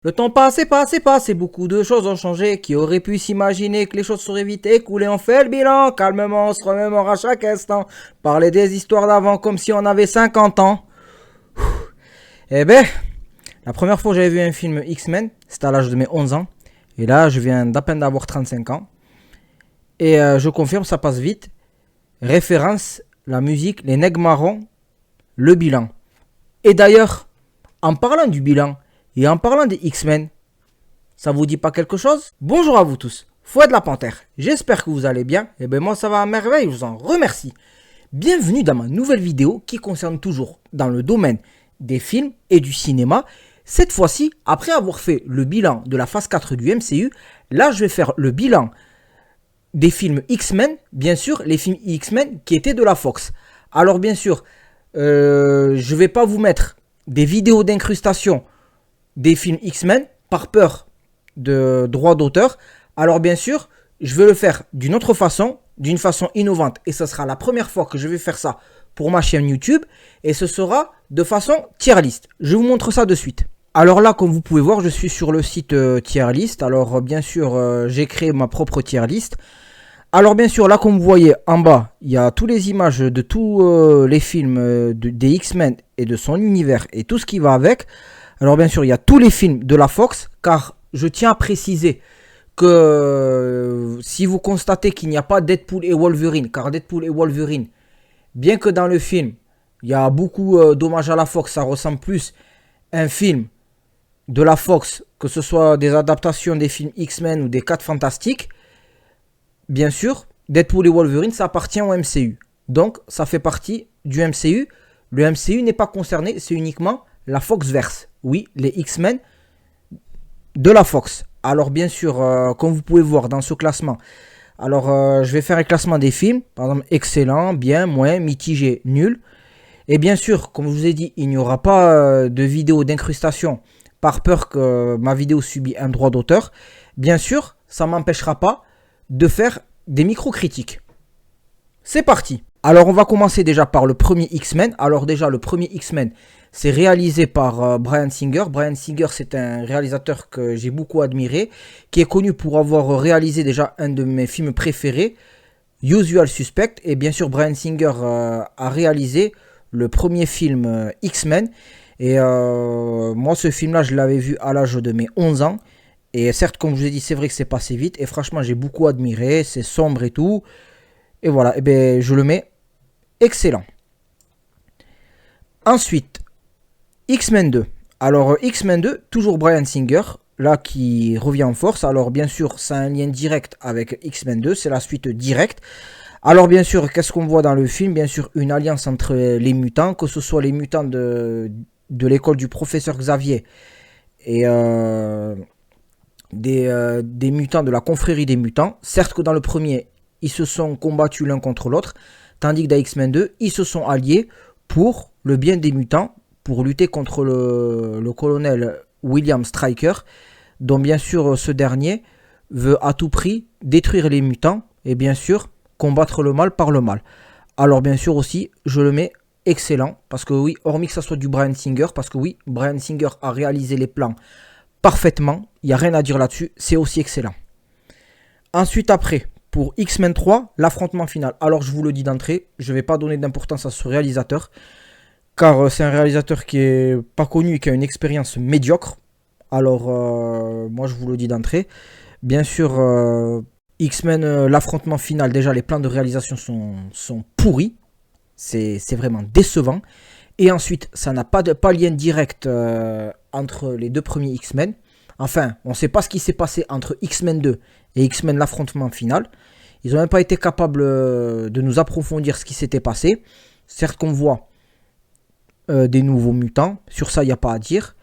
Le temps passé, beaucoup de choses ont changé. Qui aurait pu s'imaginer que les choses seraient vite écoulées? On fait le bilan, calmement, on se remémore à chaque instant. Parler des histoires d'avant comme si on avait 50 ans. Eh ben, la première fois que j'avais vu un film X-Men, c'était à l'âge de mes 11 ans. Et là, je viens d'à peine d'avoir 35 ans. Et je confirme, ça passe vite. Référence, la musique, les nègres marrons, le bilan. Et d'ailleurs, en parlant du bilan et en parlant des X-Men, ça vous dit pas quelque chose? Bonjour à vous tous, Fouad la Panthère, j'espère que vous allez bien, et ben moi ça va à merveille, je vous en remercie. Bienvenue dans ma nouvelle vidéo qui concerne toujours dans le domaine des films et du cinéma. Cette fois-ci, après avoir fait le bilan de la phase 4 du MCU, là je vais faire le bilan des films X-Men, bien sûr, les films X-Men qui étaient de la Fox. Alors bien sûr, je vais pas vous mettre des vidéos d'incrustation des films X-Men par peur de droits d'auteur. Alors bien sûr, je vais le faire d'une autre façon, d'une façon innovante. Et ce sera la première fois que je vais faire ça pour ma chaîne YouTube. Et ce sera de façon tier list. Je vous montre ça de suite. Alors là, comme vous pouvez voir, je suis sur le site tier list. Alors bien sûr, j'ai créé ma propre tier list. Alors bien sûr, là comme vous voyez en bas, il y a toutes les images de tous les films des X-Men et de son univers et tout ce qui va avec. Alors bien sûr, il y a tous les films de la Fox, car je tiens à préciser que si vous constatez qu'il n'y a pas Deadpool et Wolverine, car Deadpool et Wolverine, bien que dans le film, il y a beaucoup d'hommages à la Fox, ça ressemble plus à un film de la Fox, que ce soit des adaptations des films X-Men ou des 4 Fantastiques. Bien sûr, Deadpool et Wolverine, ça appartient au MCU. Donc, ça fait partie du MCU. Le MCU n'est pas concerné, c'est uniquement la Foxverse. Oui, les X-Men de la Fox. Alors, bien sûr, comme vous pouvez voir dans ce classement, alors je vais faire un classement des films. Par exemple, excellent, bien, moins, mitigé, nul. Et bien sûr, comme je vous ai dit, il n'y aura pas de vidéo d'incrustation par peur que ma vidéo subit un droit d'auteur. Bien sûr, ça ne m'empêchera pas de faire des micro-critiques. C'est parti. Alors on va commencer déjà par le premier X-Men. Alors déjà le premier X-Men, c'est réalisé par Bryan Singer. Bryan Singer, c'est un réalisateur que j'ai beaucoup admiré, qui est connu pour avoir réalisé déjà un de mes films préférés, Usual Suspect. Et bien sûr Bryan Singer a réalisé le premier film X-Men. Et moi ce film-là, je l'avais vu à l'âge de mes 11 ans. Et certes, comme je vous ai dit, c'est vrai que c'est passé vite. Et franchement, j'ai beaucoup admiré. C'est sombre et tout. Et voilà, et ben, je le mets excellent. Ensuite, X-Men 2. Alors, X-Men 2, toujours Bryan Singer, là qui revient en force. Alors, bien sûr, c'est un lien direct avec X-Men 2. C'est la suite directe. Alors, bien sûr, qu'est-ce qu'on voit dans le film? Bien sûr, une alliance entre les mutants, que ce soit les mutants de l'école du professeur Xavier et des mutants de la confrérie des mutants. Certes que dans le premier, ils se sont combattus l'un contre l'autre, tandis que dans X-Men 2, ils se sont alliés pour le bien des mutants, pour lutter contre le colonel William Stryker, dont bien sûr ce dernier veut à tout prix détruire les mutants et bien sûr combattre le mal par le mal. Alors bien sûr aussi, je le mets excellent, parce que oui, hormis que ça soit du Bryan Singer, parce que oui, Bryan Singer a réalisé les plans parfaitement, il n'y a rien à dire là-dessus, c'est aussi excellent. Ensuite après, pour X-Men 3, l'affrontement final. Alors je vous le dis d'entrée, je ne vais pas donner d'importance à ce réalisateur, car c'est un réalisateur qui est pas connu et qui a une expérience médiocre. Alors moi je vous le dis d'entrée. Bien sûr, X-Men, l'affrontement final, déjà les plans de réalisation sont pourris. C'est vraiment décevant. Et ensuite, ça n'a pas lien direct entre les deux premiers X-Men. Enfin, on ne sait pas ce qui s'est passé entre X-Men 2 et X-Men l'affrontement final. Ils n'ont même pas été capables de nous approfondir ce qui s'était passé. Certes qu'on voit des nouveaux mutants, sur ça il n'y a pas à dire.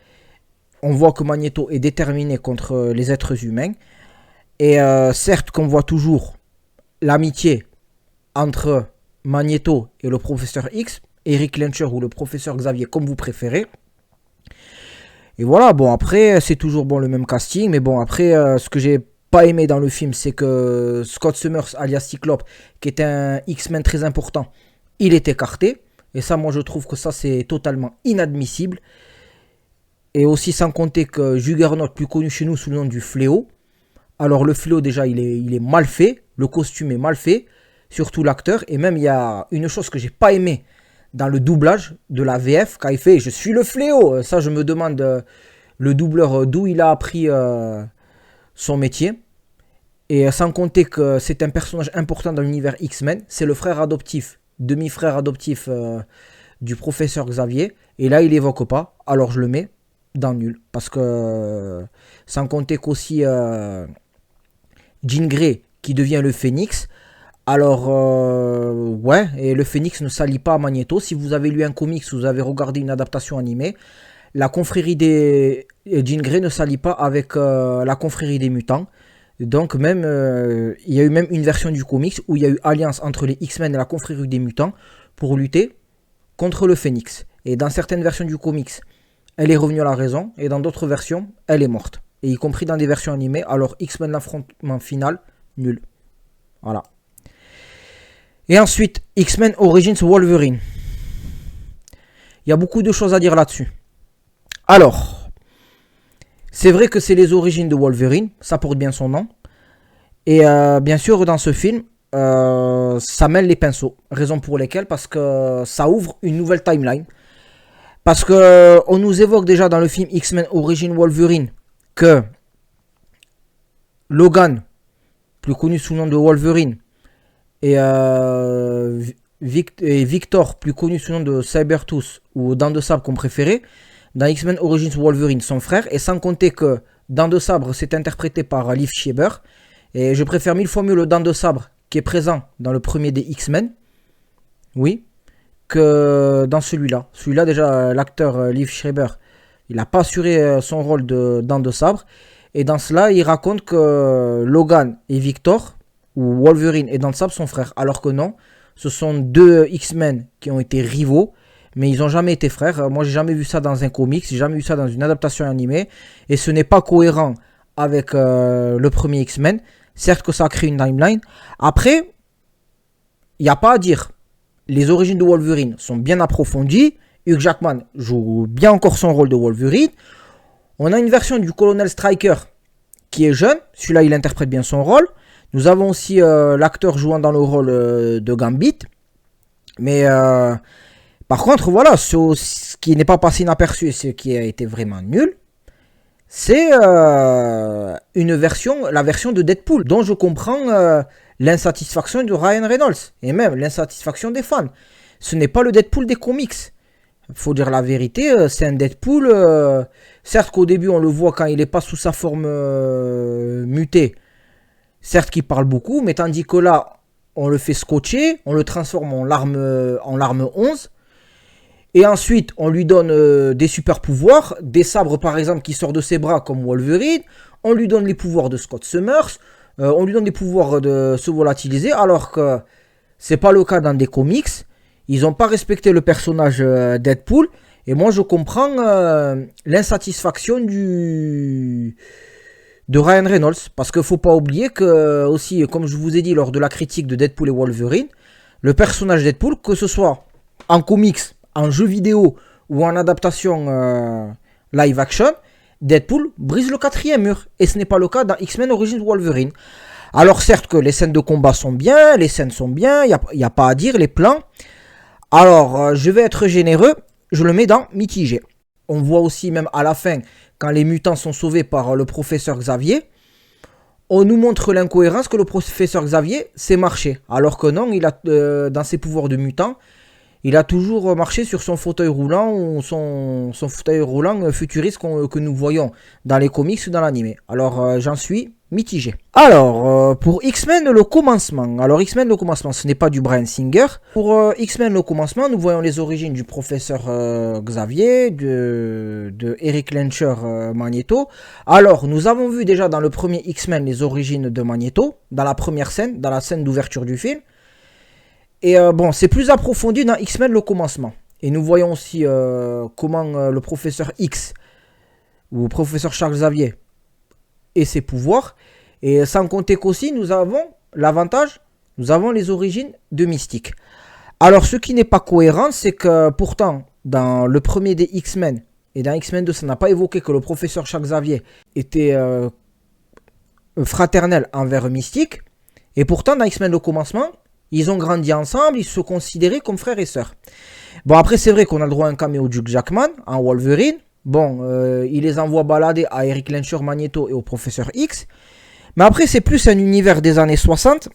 On voit que Magneto est déterminé contre les êtres humains. Et certes qu'on voit toujours l'amitié entre Magneto et le professeur X, Eric Lencher ou le professeur Xavier, comme vous préférez. Et voilà, bon après, c'est toujours bon le même casting, mais bon après, ce que j'ai pas aimé dans le film, c'est que Scott Summers, alias Cyclope, qui est un X-Men très important, il est écarté. Et ça, moi, je trouve que ça, c'est totalement inadmissible. Et aussi sans compter que Juggernaut, plus connu chez nous sous le nom du Fléau. Alors le Fléau déjà il est mal fait, le costume est mal fait, surtout l'acteur. Et même il y a une chose que j'ai pas aimé dans le doublage de la VF, quand il fait je suis le Fléau. Ça je me demande le doubleur d'où il a appris son métier. Et sans compter que c'est un personnage important dans l'univers X-Men, c'est le frère adoptif, demi-frère adoptif du professeur Xavier. Et là il évoque pas, alors je le mets dans nul. Parce que sans compter qu'aussi Jean Grey qui devient le Phénix. Alors ouais, et le Phénix ne s'allie pas à Magneto. Si vous avez lu un comics, vous avez regardé une adaptation animée, la confrérie des Jean Grey ne s'allie pas avec la confrérie des mutants. Donc même, il y a eu même une version du comics où il y a eu alliance entre les X-Men et la confrérie des mutants pour lutter contre le Phénix. Et dans certaines versions du comics, elle est revenue à la raison, et dans d'autres versions, elle est morte. Et y compris dans des versions animées, alors X-Men l'affrontement final, nul. Voilà. Et ensuite, X-Men Origins Wolverine. Il y a beaucoup de choses à dire là-dessus. Alors, c'est vrai que c'est les origines de Wolverine, ça porte bien son nom. Et bien sûr, dans ce film, ça mêle les pinceaux. Raison pour lesquelles, parce que ça ouvre une nouvelle timeline. Parce que on nous évoque déjà dans le film X-Men Origins Wolverine que Logan, plus connu sous le nom de Wolverine, et Victor, plus connu sous le nom de Sabertooth ou Dents de Sabre comme préféré, dans X-Men Origins Wolverine, son frère, et sans compter que Dents de Sabre c'est interprété par Liv Schreiber, et je préfère mille fois mieux le Dents de Sabre qui est présent dans le premier des X-Men, oui, que dans celui-là. Celui-là déjà, l'acteur Liv Schreiber, il n'a pas assuré son rôle de Dents de Sabre, et dans cela, il raconte que Logan et Victor, ou Wolverine et Dents de Sabre sont frères, alors que non, ce sont deux X-Men qui ont été rivaux, mais ils n'ont jamais été frères. Moi, j'ai jamais vu ça dans un comics, j'ai jamais vu ça dans une adaptation animée, et ce n'est pas cohérent avec le premier X-Men. Certes que ça a créé une timeline. Après, il n'y a pas à dire. Les origines de Wolverine sont bien approfondies. Hugh Jackman joue bien encore son rôle de Wolverine. On a une version du Colonel Stryker qui est jeune. Celui-là, il interprète bien son rôle. Nous avons aussi l'acteur jouant dans le rôle de Gambit. Mais par contre, voilà, ce qui n'est pas passé inaperçu et ce qui a été vraiment nul, c'est la version de Deadpool, dont je comprends l'insatisfaction de Ryan Reynolds, et même l'insatisfaction des fans. Ce n'est pas le Deadpool des comics. Il faut dire la vérité, c'est un Deadpool, certes qu'au début on le voit quand il n'est pas sous sa forme mutée, certes qu'il parle beaucoup, mais tandis que là, on le fait scotcher, on le transforme en l'arme 11, et ensuite, on lui donne des super pouvoirs, des sabres par exemple qui sortent de ses bras comme Wolverine, on lui donne les pouvoirs de Scott Summers, on lui donne des pouvoirs de se volatiliser, alors que c'est pas le cas dans des comics. Ils n'ont pas respecté le personnage Deadpool, et moi je comprends l'insatisfaction de Ryan Reynolds, parce qu'il faut pas oublier que aussi, comme je vous ai dit lors de la critique de Deadpool et Wolverine, le personnage Deadpool, que ce soit en comics, en jeu vidéo ou en adaptation live action, Deadpool brise le quatrième mur. Et ce n'est pas le cas dans X-Men Origins Wolverine. Alors certes que les scènes de combat sont bien, les scènes sont bien, il n'y a pas à dire, les plans. Alors je vais être généreux, je le mets dans mitigé. On voit aussi même à la fin, quand les mutants sont sauvés par le professeur Xavier, on nous montre l'incohérence que le professeur Xavier sait marcher. Alors que non, il a dans ses pouvoirs de mutant, il a toujours marché sur son fauteuil roulant ou son fauteuil roulant futuriste que nous voyons dans les comics ou dans l'anime. Alors j'en suis mitigé. Alors pour X-Men le commencement. Alors X-Men le commencement, ce n'est pas du Bryan Singer. Pour X-Men le commencement, nous voyons les origines du professeur Xavier, de Eric Lencher Magneto. Alors nous avons vu déjà dans le premier X-Men les origines de Magneto, dans la première scène, dans la scène d'ouverture du film. Et bon, c'est plus approfondi dans X-Men le commencement. Et nous voyons aussi comment le professeur X, ou le professeur Charles Xavier, et ses pouvoirs. Et sans compter qu'aussi, nous avons l'avantage, nous avons les origines de Mystique. Alors, ce qui n'est pas cohérent, c'est que pourtant, dans le premier des X-Men, et dans X-Men 2, ça n'a pas évoqué que le professeur Charles Xavier était fraternel envers Mystique. Et pourtant, dans X-Men le commencement, ils ont grandi ensemble, ils se considéraient comme frères et sœurs. Bon, après, c'est vrai qu'on a le droit à un caméo du Jackman en Wolverine. Bon, il les envoie balader à Eric Lencher, Magneto et au professeur X. Mais après, c'est plus un univers des années 60.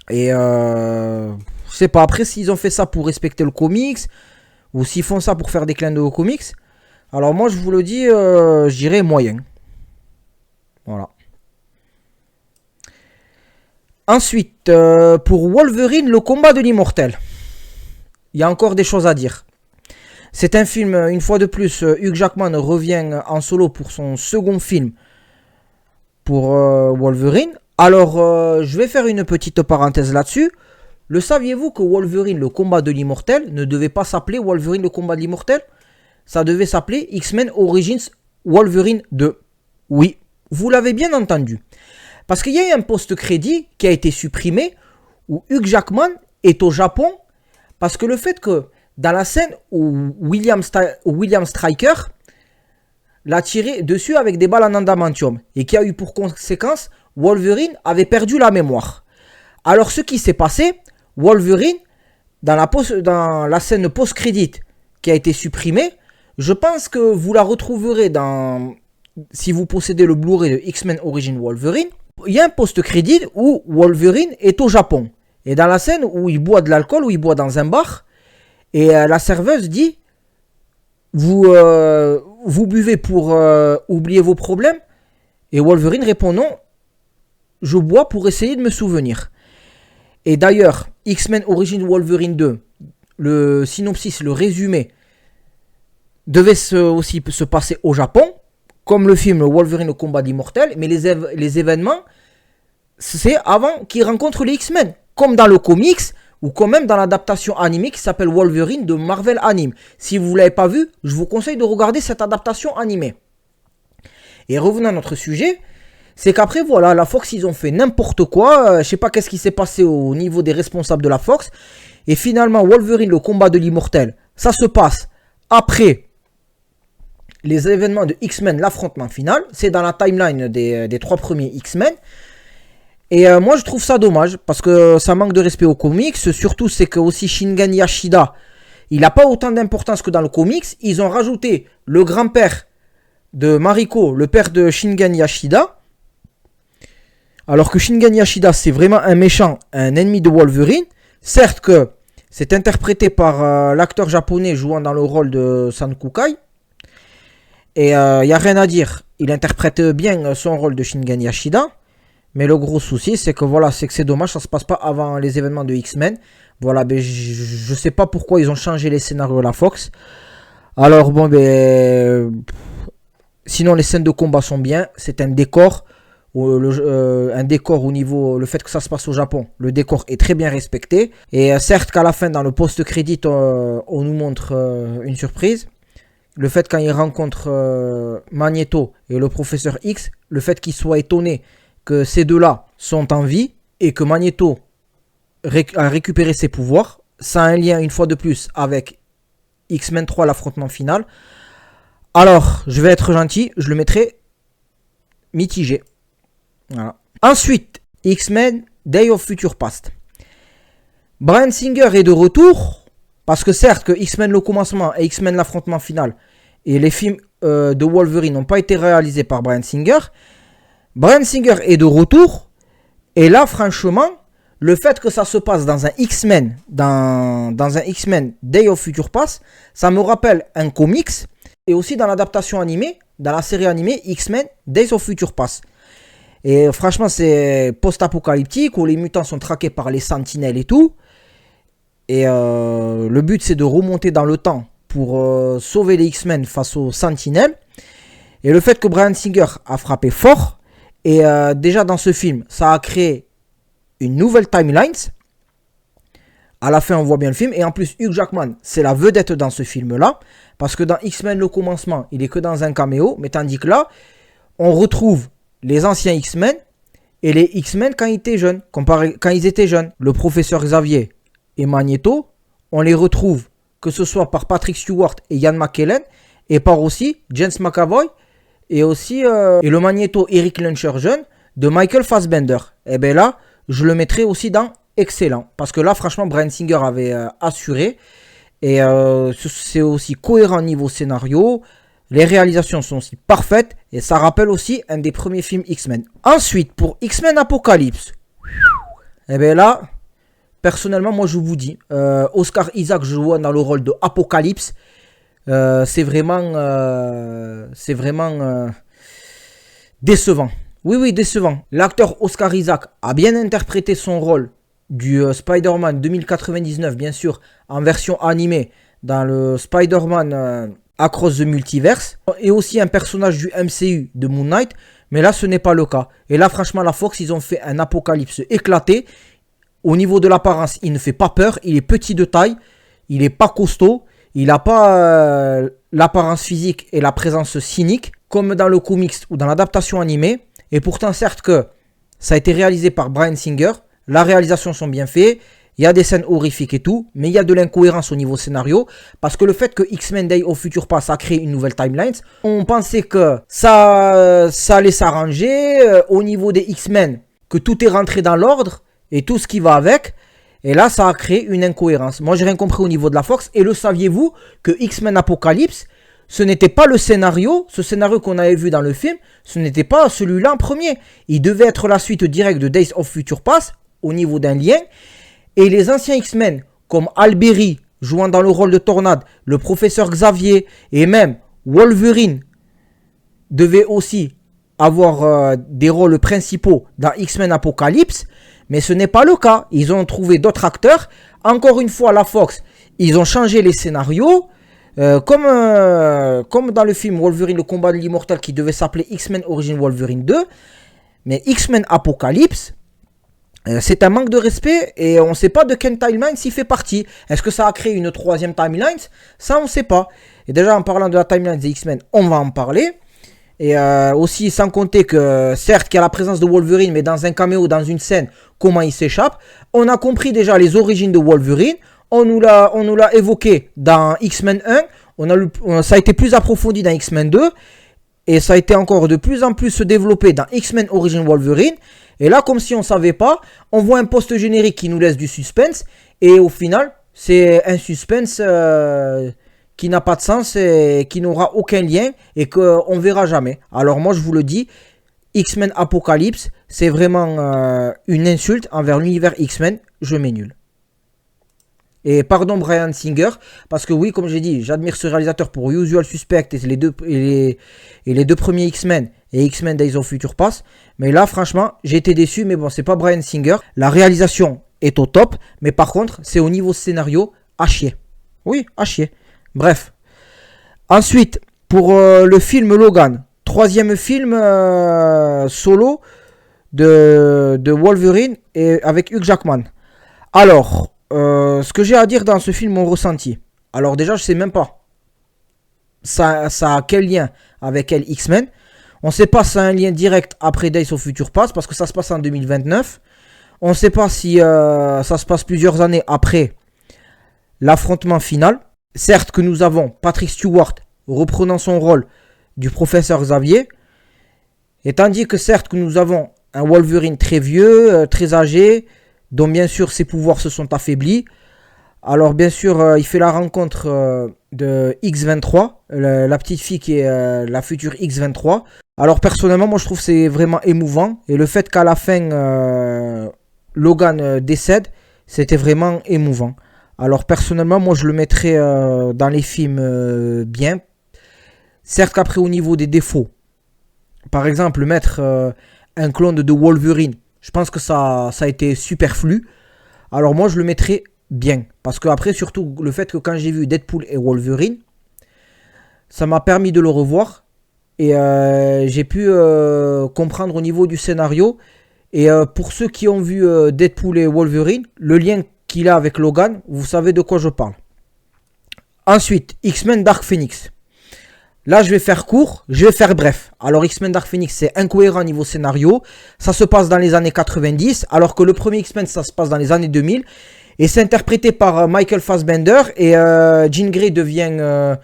Et je sais pas, après, s'ils ont fait ça pour respecter le comics, ou s'ils font ça pour faire des clins d'œil aux comics, alors moi, je vous le dis, je dirais moyen. Voilà. Ensuite, pour Wolverine, le combat de l'immortel. Il y a encore des choses à dire. C'est un film, une fois de plus, Hugh Jackman revient en solo pour son second film pour Wolverine. Alors, je vais faire une petite parenthèse là-dessus. Le saviez-vous que Wolverine, le combat de l'immortel, ne devait pas s'appeler Wolverine, le combat de l'immortel? Ça devait s'appeler X-Men Origins Wolverine 2. Oui, vous l'avez bien entendu. Parce qu'il y a eu un post-crédit qui a été supprimé où Hugh Jackman est au Japon. Parce que le fait que dans la scène où William Stryker l'a tiré dessus avec des balles en adamantium et qui a eu pour conséquence Wolverine avait perdu la mémoire. Alors ce qui s'est passé, Wolverine, dans la scène post-crédit qui a été supprimée, je pense que vous la retrouverez si vous possédez le Blu-ray de X-Men Origins Wolverine. Il y a un post-crédit où Wolverine est au Japon. Et dans la scène où il boit de l'alcool, où il boit dans un bar, et la serveuse dit vous buvez pour oublier vos problèmes? Et Wolverine répond non, je bois pour essayer de me souvenir. Et d'ailleurs, X-Men Origins Wolverine 2, le synopsis, le résumé, devait aussi se passer au Japon, comme le film Wolverine le combat d'immortel, mais les événements, c'est avant qu'il rencontre les X-Men. Comme dans le comics, ou quand même dans l'adaptation animée qui s'appelle Wolverine de Marvel Anime. Si vous ne l'avez pas vu, je vous conseille de regarder cette adaptation animée. Et revenons à notre sujet, c'est qu'après voilà, la Fox ils ont fait n'importe quoi, je sais pas qu'est-ce qui s'est passé au niveau des responsables de la Fox, et finalement Wolverine le combat de l'immortel, ça se passe après les événements de X-Men, l'affrontement final, c'est dans la timeline des 3 premiers X-Men. Et moi je trouve ça dommage parce que ça manque de respect aux comics. Surtout c'est que aussi Shingen Yashida, il n'a pas autant d'importance que dans le comics. Ils ont rajouté le grand-père de Mariko, le père de Shingen Yashida. Alors que Shingen Yashida c'est vraiment un méchant, un ennemi de Wolverine. Certes que c'est interprété par l'acteur japonais jouant dans le rôle de San Kukai. Et il n'y a rien à dire. Il interprète bien son rôle de Shingen Yashida. Mais le gros souci, c'est que voilà, c'est dommage, ça se passe pas avant les événements de X-Men. Voilà, ben je sais pas pourquoi ils ont changé les scénarios de la Fox. Alors bon, sinon les scènes de combat sont bien. C'est un décor, un décor au niveau, le fait que ça se passe au Japon, le décor est très bien respecté. Et certes qu'à la fin, dans le post-crédit, on nous montre une surprise. Le fait quand il rencontre Magneto et le professeur X, le fait qu'il soit étonné que ces deux-là sont en vie et que Magneto a récupéré ses pouvoirs, ça a un lien une fois de plus avec X-Men 3, l'affrontement final. Alors, je vais être gentil, je le mettrai mitigé. Voilà. Ensuite, X-Men Day of Future Past. Bryan Singer est de retour, parce que certes que X-Men le commencement et X-Men l'affrontement final et les films de Wolverine n'ont pas été réalisés par Bryan Singer. Bryan Singer est de retour, et là franchement, le fait que ça se passe dans un X-Men, dans un X-Men Day of Future Past, ça me rappelle un comics, et aussi dans l'adaptation animée, dans la série animée X-Men Days of Future Past. Et franchement, c'est post-apocalyptique, où les mutants sont traqués par les sentinelles et tout, et le but c'est de remonter dans le temps pour sauver les X-Men face aux sentinelles, et le fait que Bryan Singer a frappé fort, et déjà dans ce film, ça a créé une nouvelle timeline. À la fin, on voit bien le film. Et en plus, Hugh Jackman, c'est la vedette dans ce film-là. Parce que dans X-Men, le commencement, il est que dans un caméo. Mais tandis que là, on retrouve les anciens X-Men et les X-Men quand ils étaient jeunes. Quand ils étaient jeunes. Le professeur Xavier et Magneto, on les retrouve, que ce soit par Patrick Stewart et Ian McKellen. et par aussi James McAvoy et aussi et le magnéto Eric Luncher jeune de Michael Fassbender. Et bien là, je le mettrai aussi dans excellent. Parce que là, franchement, Bryan Singer avait assuré. Et c'est aussi cohérent niveau scénario. Les réalisations sont aussi parfaites. Et ça rappelle aussi un des premiers films X-Men. Ensuite, pour X-Men Apocalypse. Et bien là, personnellement, moi je vous dis, Oscar Isaac joue dans le rôle de Apocalypse. C'est vraiment décevant. Oui, décevant. L'acteur Oscar Isaac a bien interprété son rôle du Spider-Man 2099, bien sûr, en version animée, dans le Spider-Man Across the Multiverse, et aussi un personnage du MCU de Moon Knight, mais là, ce n'est pas le cas. Et là, franchement, la Fox, ils ont fait un Apocalypse éclaté. Au niveau de l'apparence, il ne fait pas peur, il est petit de taille, il n'est pas costaud, il n'a pas l'apparence physique et la présence cynique, comme dans le comics ou dans l'adaptation animée. Et pourtant, certes que ça a été réalisé par Bryan Singer, la réalisation sont bien faites, il y a des scènes horrifiques et tout, mais il y a de l'incohérence au niveau scénario, parce que le fait que X-Men Day of Future Past a créé une nouvelle timeline, on pensait que ça allait s'arranger au niveau des X-Men, que tout est rentré dans l'ordre et tout ce qui va avec, et là ça a créé une incohérence. Moi j'ai rien compris au niveau de la Fox, et le saviez-vous que X-Men Apocalypse, ce n'était pas le scénario, ce scénario qu'on avait vu dans le film, ce n'était pas celui-là en premier. Il devait être la suite directe de Days of Future Past, au niveau d'un lien. Et les anciens X-Men, comme Alberi, jouant dans le rôle de Tornade, le professeur Xavier, et même Wolverine, devaient aussi avoir des rôles principaux dans X-Men Apocalypse. Mais ce n'est pas le cas. Ils ont trouvé d'autres acteurs. Encore une fois, la Fox, ils ont changé les scénarios. Comme dans le film Wolverine, le combat de l'immortel, qui devait s'appeler X-Men Origin Wolverine 2. Mais X-Men Apocalypse, c'est un manque de respect et on ne sait pas de quelle timeline s'il fait partie. Est-ce que ça a créé une troisième timeline? Ça, on ne sait pas. Et déjà, en parlant de la timeline des X-Men, on va en parler. Et aussi, sans compter que, certes, qu'il y a la présence de Wolverine, mais dans un caméo, dans une scène, comment il s'échappe. On a compris déjà les origines de Wolverine. On nous l'a évoqué dans X-Men 1. Ça a été plus approfondi dans X-Men 2. Et ça a été encore de plus en plus développé dans X-Men Origin Wolverine. Et là, comme si on ne savait pas, on voit un post générique qui nous laisse du suspense. Et au final, c'est un suspense qui n'a pas de sens et qui n'aura aucun lien et qu'on ne verra jamais. Alors moi, je vous le dis, X-Men Apocalypse, c'est vraiment une insulte envers l'univers X-Men. Je mets nul. Et pardon Bryan Singer, parce que oui, comme j'ai dit, j'admire ce réalisateur pour Usual Suspect et les deux premiers X-Men et X-Men Days of Future Past. Mais là, franchement, j'ai été déçu, mais bon, c'est pas Bryan Singer. La réalisation est au top, mais par contre, c'est au niveau scénario, à chier. Oui, à chier. Bref. Ensuite, pour le film Logan, troisième film solo de Wolverine et avec Hugh Jackman. Alors... ce que j'ai à dire dans ce film, mon ressenti. Alors déjà, je sais même pas. Ça a quel lien avec quel X-Men? On ne sait pas si ça a un lien direct après Days of Future Past, parce que ça se passe en 2029. On ne sait pas si ça se passe plusieurs années après l'affrontement final. Certes que nous avons Patrick Stewart reprenant son rôle du professeur Xavier. Et tandis que certes que nous avons un Wolverine très vieux, très âgé, dont bien sûr ses pouvoirs se sont affaiblis. Alors bien sûr, il fait la rencontre de X-23, la petite fille qui est la future X-23. Alors personnellement, moi je trouve que c'est vraiment émouvant. Et le fait qu'à la fin, Logan décède, c'était vraiment émouvant. Alors personnellement, moi je le mettrais dans les films bien. Certes qu'après au niveau des défauts, par exemple mettre un clone de Wolverine, je pense que ça a été superflu. Alors moi je le mettrais bien. Parce que après surtout le fait que quand j'ai vu Deadpool et Wolverine, ça m'a permis de le revoir. Et j'ai pu comprendre au niveau du scénario. Et pour ceux qui ont vu Deadpool et Wolverine, le lien qu'il a avec Logan, vous savez de quoi je parle. Ensuite, X-Men Dark Phoenix. Là, je vais faire court, je vais faire bref. Alors, X-Men Dark Phoenix, c'est incohérent niveau scénario. Ça se passe dans les années 90, alors que le premier X-Men, ça se passe dans les années 2000. Et c'est interprété par Michael Fassbender. Et Jean Grey devient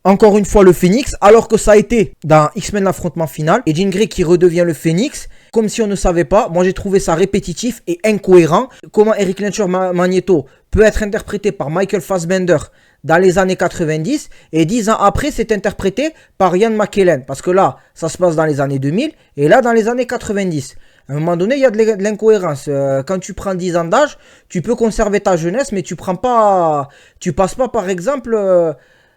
encore une fois le Phénix, alors que ça a été dans X-Men l'affrontement final, et Jean Grey qui redevient le Phénix, comme si on ne savait pas. Moi j'ai trouvé ça répétitif et incohérent. Comment Eric Lencher Magneto peut être interprété par Michael Fassbender dans les années 90, et 10 ans après c'est interprété par Ian McKellen, parce que là ça se passe dans les années 2000, et là dans les années 90. À un moment donné, il y a de l'incohérence. Quand tu prends 10 ans d'âge, tu peux conserver ta jeunesse, mais tu passes pas par exemple,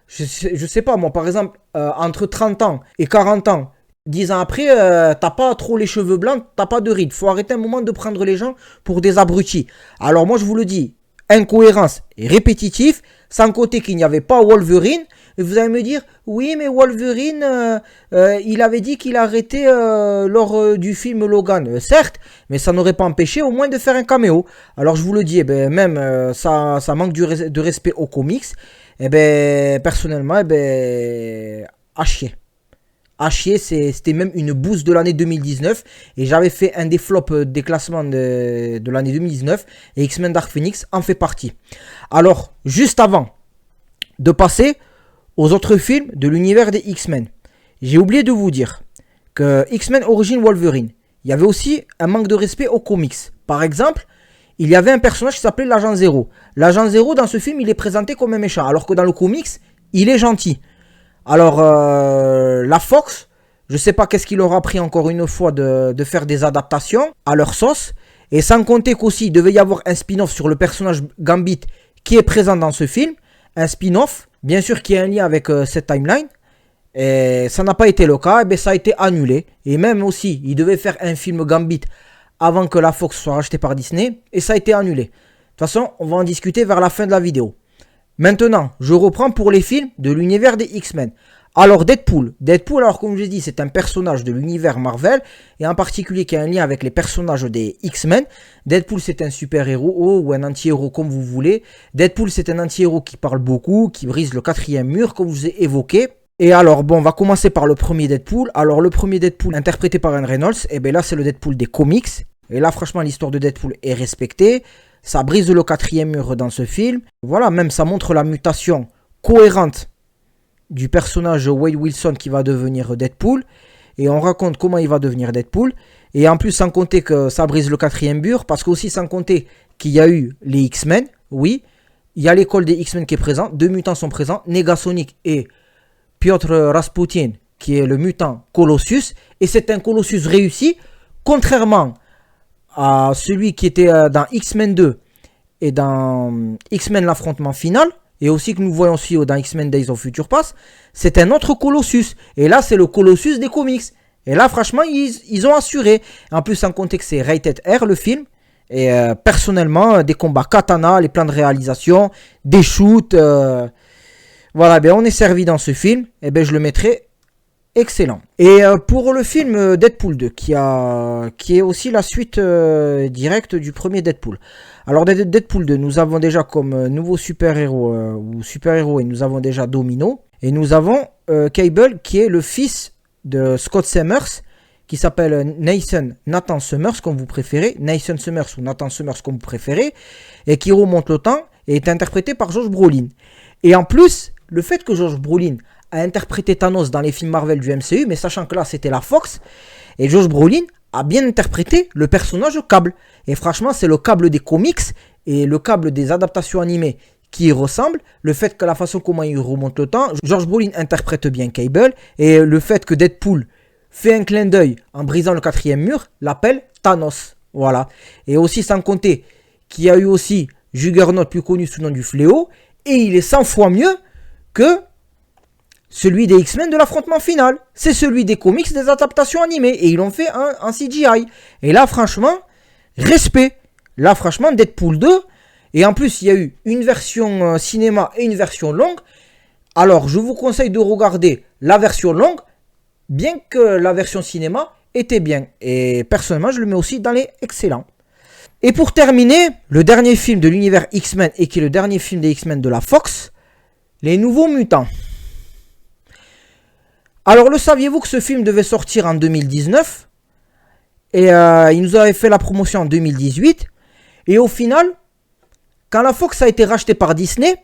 je sais pas moi, par exemple, entre 30 ans et 40 ans, 10 ans après, t'as pas trop les cheveux blancs, t'as pas de rides. Faut arrêter un moment de prendre les gens pour des abrutis. Alors moi je vous le dis, incohérence et répétitif, sans côté qu'il n'y avait pas Wolverine. Et vous allez me dire, oui mais Wolverine, il avait dit qu'il arrêtait lors du film Logan. Certes, mais ça n'aurait pas empêché au moins de faire un caméo. Alors je vous le dis, eh ben, même ça manque de respect aux comics. Eh ben, personnellement, eh ben, à chier. À chier, c'était même une bouse de l'année 2019. Et j'avais fait un des flops des classements de l'année 2019. Et X-Men Dark Phoenix en fait partie. Alors, juste avant de passer aux autres films de l'univers des X-Men, j'ai oublié de vous dire que X-Men Origin Wolverine, il y avait aussi un manque de respect aux comics. Par exemple, il y avait un personnage qui s'appelait l'Agent Zéro. L'Agent Zéro, dans ce film, il est présenté comme un méchant, alors que dans le comics, il est gentil. Alors, la Fox, je sais pas qu'est-ce qu'il leur a pris encore une fois de faire des adaptations à leur sauce. Et sans compter qu'aussi, il devait y avoir un spin-off sur le personnage Gambit qui est présent dans ce film. Un spin-off, bien sûr, qui a un lien avec cette timeline. Et ça n'a pas été le cas, et bien ça a été annulé. Et même aussi, il devait faire un film Gambit avant que la Fox soit rachetée par Disney. Et ça a été annulé. De toute façon, on va en discuter vers la fin de la vidéo. Maintenant, je reprends pour les films de l'univers des X-Men. Alors Deadpool, alors comme je l'ai dit, c'est un personnage de l'univers Marvel, et en particulier qui a un lien avec les personnages des X-Men. Deadpool c'est un super-héros, ou un anti-héros comme vous voulez. Deadpool c'est un anti-héros qui parle beaucoup, qui brise le quatrième mur comme je vous ai évoqué. Et alors bon, on va commencer par le premier Deadpool. Alors le premier Deadpool interprété par Ryan Reynolds, et bien là c'est le Deadpool des comics. Et là franchement l'histoire de Deadpool est respectée. Ça brise le quatrième mur dans ce film. Voilà, même ça montre la mutation cohérente du personnage Wade Wilson qui va devenir Deadpool. Et on raconte comment il va devenir Deadpool. Et en plus, sans compter que ça brise le quatrième mur, parce qu'aussi sans compter qu'il y a eu les X-Men. Oui, il y a l'école des X-Men qui est présente. 2 mutants sont présents, Negasonic et Piotr Rasputin, qui est le mutant Colossus. Et c'est un Colossus réussi, contrairement à celui qui était dans X-Men 2 et dans X-Men l'affrontement final, et aussi que nous voyons aussi dans X-Men Days of Future Past, c'est un autre Colossus. Et là, c'est le Colossus des comics. Et là, franchement, ils ont assuré. En plus, sans compter que c'est rated R, le film. Et personnellement, des combats katana, les plans de réalisation, des shoots. Voilà, ben, on est servi dans ce film. Et ben, je le mettrai excellent. Et pour le film Deadpool 2, qui est aussi la suite directe du premier Deadpool. Alors Deadpool 2, nous avons déjà comme nouveau super-héros et nous avons déjà Domino. Et nous avons Cable qui est le fils de Scott Summers, qui s'appelle Nathan Summers comme vous préférez, Nathan Summers ou Nathan Summers comme vous préférez, et qui remonte le temps et est interprété par Josh Brolin. Et en plus, le fait que Josh Brolin a interprété Thanos dans les films Marvel du MCU, mais sachant que là c'était la Fox, et Josh Brolin a bien interprété le personnage Cable. Et franchement, c'est le Cable des comics et le Cable des adaptations animées qui y ressemble. Le fait que la façon comment il remonte le temps, Josh Brolin interprète bien Cable, et le fait que Deadpool fait un clin d'œil en brisant le quatrième mur, l'appelle Thanos. Voilà. Et aussi sans compter qu'il y a eu aussi Juggernaut, plus connu sous le nom du Fléau, et il est 100 fois mieux que celui des X-Men de l'affrontement final. C'est celui des comics des adaptations animées. Et ils l'ont fait en CGI. Et là, franchement, respect. Là, franchement, Deadpool 2. Et en plus, il y a eu une version cinéma et une version longue. Alors, je vous conseille de regarder la version longue. Bien que la version cinéma était bien. Et personnellement, je le mets aussi dans les excellents. Et pour terminer, le dernier film de l'univers X-Men, et qui est le dernier film des X-Men de la Fox, Les Nouveaux Mutants. Alors, le saviez-vous que ce film devait sortir en 2019 ? Et il nous avait fait la promotion en 2018. Et au final, quand la Fox a été rachetée par Disney,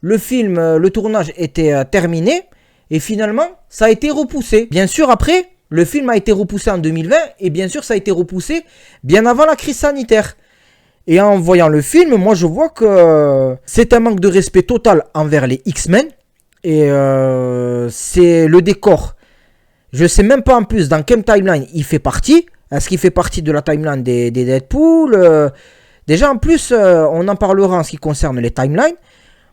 le film, le tournage était terminé. Et finalement, ça a été repoussé. Bien sûr, après, le film a été repoussé en 2020. Et bien sûr, ça a été repoussé bien avant la crise sanitaire. Et en voyant le film, moi je vois que c'est un manque de respect total envers les X-Men. Et c'est le décor. Je sais même pas en plus dans quelle timeline il fait partie. Est-ce qu'il fait partie de la timeline des Deadpool Déjà en plus, on en parlera en ce qui concerne les timelines.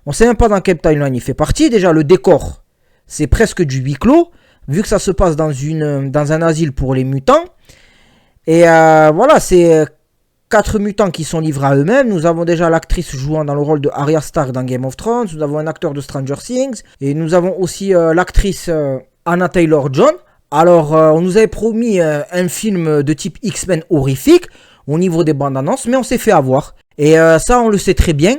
On sait même pas dans quelle timeline il fait partie. Déjà le décor, c'est presque du huis clos. Vu que ça se passe dans un asile pour les mutants. Et voilà, c'est 4 mutants qui sont livrés à eux-mêmes. Nous avons déjà l'actrice jouant dans le rôle de Arya Stark dans Game of Thrones. Nous avons un acteur de Stranger Things. Et nous avons aussi l'actrice Anna Taylor-Joy. Alors, on nous avait promis un film de type X-Men horrifique au niveau des bandes annonces, mais on s'est fait avoir. Et ça, on le sait très bien.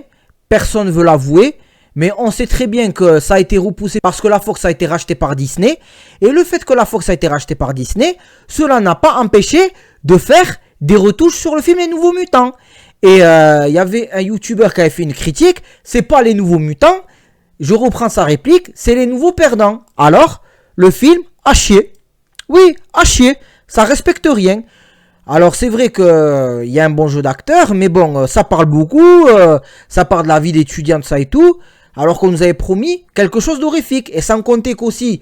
Personne ne veut l'avouer. Mais on sait très bien que ça a été repoussé parce que la Fox a été rachetée par Disney. Et le fait que la Fox a été rachetée par Disney, cela n'a pas empêché de faire des retouches sur le film Les Nouveaux Mutants. Et il y avait un YouTuber qui avait fait une critique. C'est pas les Nouveaux Mutants. Je reprends sa réplique. C'est les Nouveaux Perdants. Alors, le film a chier. Oui, à chier. Ça respecte rien. Alors c'est vrai qu'il y a un bon jeu d'acteur, mais bon, ça parle beaucoup, ça parle de la vie d'étudiante, ça et tout, alors qu'on nous avait promis quelque chose d'horrifique. Et sans compter qu'aussi,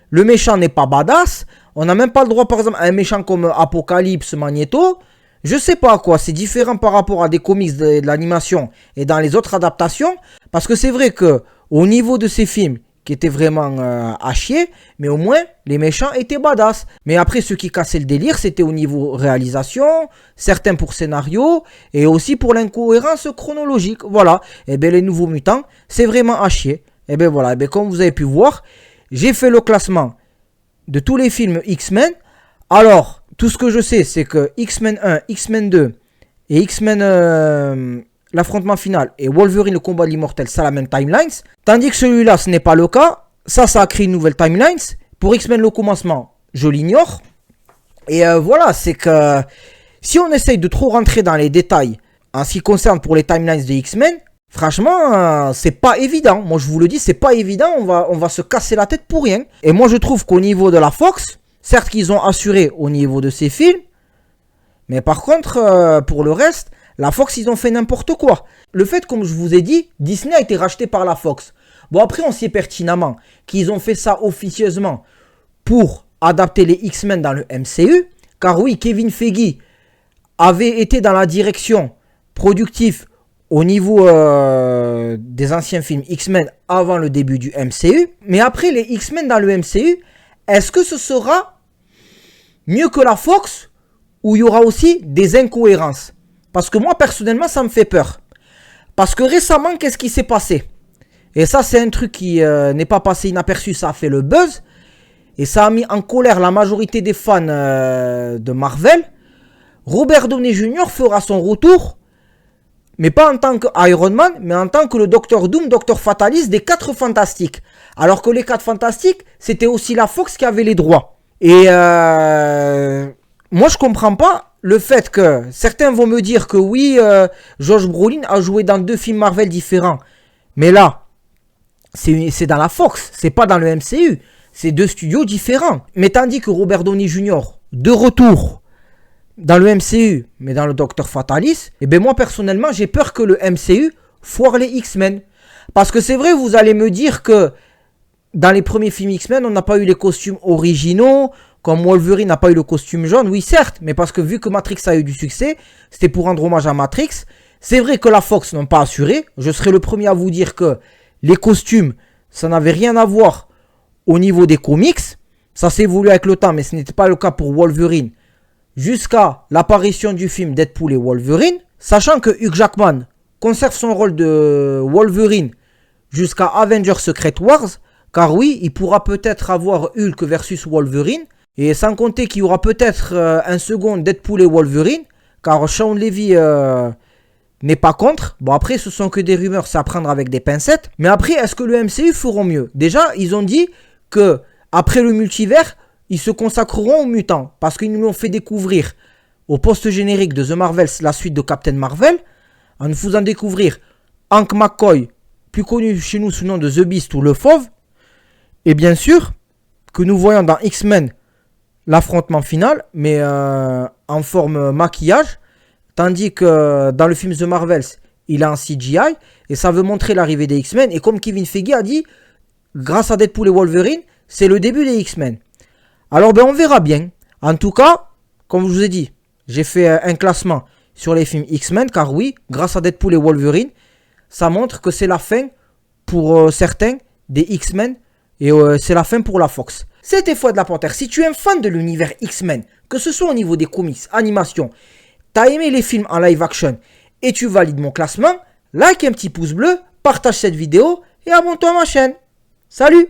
le méchant n'est pas badass, on n'a même pas le droit par exemple à un méchant comme Apocalypse, Magneto, je sais pas quoi, c'est différent par rapport à des comics de l'animation et dans les autres adaptations, parce que c'est vrai que au niveau de ces films, qui était vraiment à chier, mais au moins les méchants étaient badass. Mais après, ce qui cassait le délire, c'était au niveau réalisation, certains pour scénario, et aussi pour l'incohérence chronologique. Voilà, et bien les Nouveaux Mutants, c'est vraiment à chier. Et bien voilà, et bien comme vous avez pu voir, j'ai fait le classement de tous les films X-Men. Alors, tout ce que je sais, c'est que X-Men 1, X-Men 2 et X-Men... l'affrontement final et Wolverine le combat de l'immortel, ça la même timelines. Tandis que celui-là, ce n'est pas le cas. Ça a créé une nouvelle timelines. Pour X-Men le commencement, je l'ignore. Et voilà, c'est que si on essaye de trop rentrer dans les détails en ce qui concerne pour les timelines de X-Men, franchement, c'est pas évident. Moi, je vous le dis, c'est pas évident. On va se casser la tête pour rien. Et moi, je trouve qu'au niveau de la Fox, certes qu'ils ont assuré au niveau de ces films, mais par contre, pour le reste, la Fox, ils ont fait n'importe quoi. Le fait, comme je vous ai dit, Disney a été racheté par la Fox. Bon, après, on sait pertinemment qu'ils ont fait ça officieusement pour adapter les X-Men dans le MCU. Car oui, Kevin Feige avait été dans la direction productive au niveau des anciens films X-Men avant le début du MCU. Mais après, les X-Men dans le MCU, est-ce que ce sera mieux que la Fox ou il y aura aussi des incohérences? Parce que moi, personnellement, ça me fait peur. Parce que récemment, qu'est-ce qui s'est passé? Et ça, c'est un truc qui n'est pas passé inaperçu. Ça a fait le buzz. Et ça a mis en colère la majorité des fans de Marvel. Robert Downey Jr. fera son retour. Mais pas en tant que Iron Man, mais en tant que le Docteur Doom, Docteur Fataliste des 4 Fantastiques. Alors que les 4 Fantastiques, c'était aussi la Fox qui avait les droits. Et moi, je comprends pas. Le fait que certains vont me dire que oui, Josh Brolin a joué dans 2 films Marvel différents. Mais là, c'est dans la Fox, c'est pas dans le MCU. C'est 2 studios différents. Mais tandis que Robert Downey Jr., de retour dans le MCU, mais dans le Docteur Fatalis, et bien moi personnellement, j'ai peur que le MCU foire les X-Men. Parce que c'est vrai, vous allez me dire que dans les premiers films X-Men, on n'a pas eu les costumes originaux. Comme Wolverine n'a pas eu le costume jaune, oui certes, mais parce que vu que Matrix a eu du succès, c'était pour rendre hommage à Matrix. C'est vrai que la Fox n'ont pas assuré, je serai le premier à vous dire que les costumes, ça n'avait rien à voir au niveau des comics. Ça s'est évolué avec le temps, mais ce n'était pas le cas pour Wolverine. Jusqu'à l'apparition du film Deadpool et Wolverine, sachant que Hugh Jackman conserve son rôle de Wolverine jusqu'à Avengers Secret Wars, car oui, il pourra peut-être avoir Hulk versus Wolverine. Et sans compter qu'il y aura peut-être un second Deadpool et Wolverine. Car Sean Levy n'est pas contre. Bon après ce sont que des rumeurs, c'est à prendre avec des pincettes. Mais après est-ce que le MCU feront mieux? Déjà ils ont dit que après le multivers, ils se consacreront aux mutants. Parce qu'ils nous l'ont fait découvrir au post-générique de The Marvels, la suite de Captain Marvel. En nous faisant découvrir Hank McCoy, plus connu chez nous sous le nom de The Beast ou le Fauve. Et bien sûr, que nous voyons dans X-Men l'affrontement final, mais en forme maquillage. Tandis que dans le film The Marvels, il est en CGI. Et ça veut montrer l'arrivée des X-Men. Et comme Kevin Feige a dit, grâce à Deadpool et Wolverine, c'est le début des X-Men. Alors on verra bien. En tout cas, comme je vous ai dit, j'ai fait un classement sur les films X-Men. Car oui, grâce à Deadpool et Wolverine, ça montre que c'est la fin pour certains des X-Men. Et c'est la fin pour la Fox. C'était Fouad la Panthère. Si tu es un fan de l'univers X-Men, que ce soit au niveau des comics, animation, t'as aimé les films en live action et tu valides mon classement, like un petit pouce bleu, partage cette vidéo et abonne-toi à ma chaîne. Salut!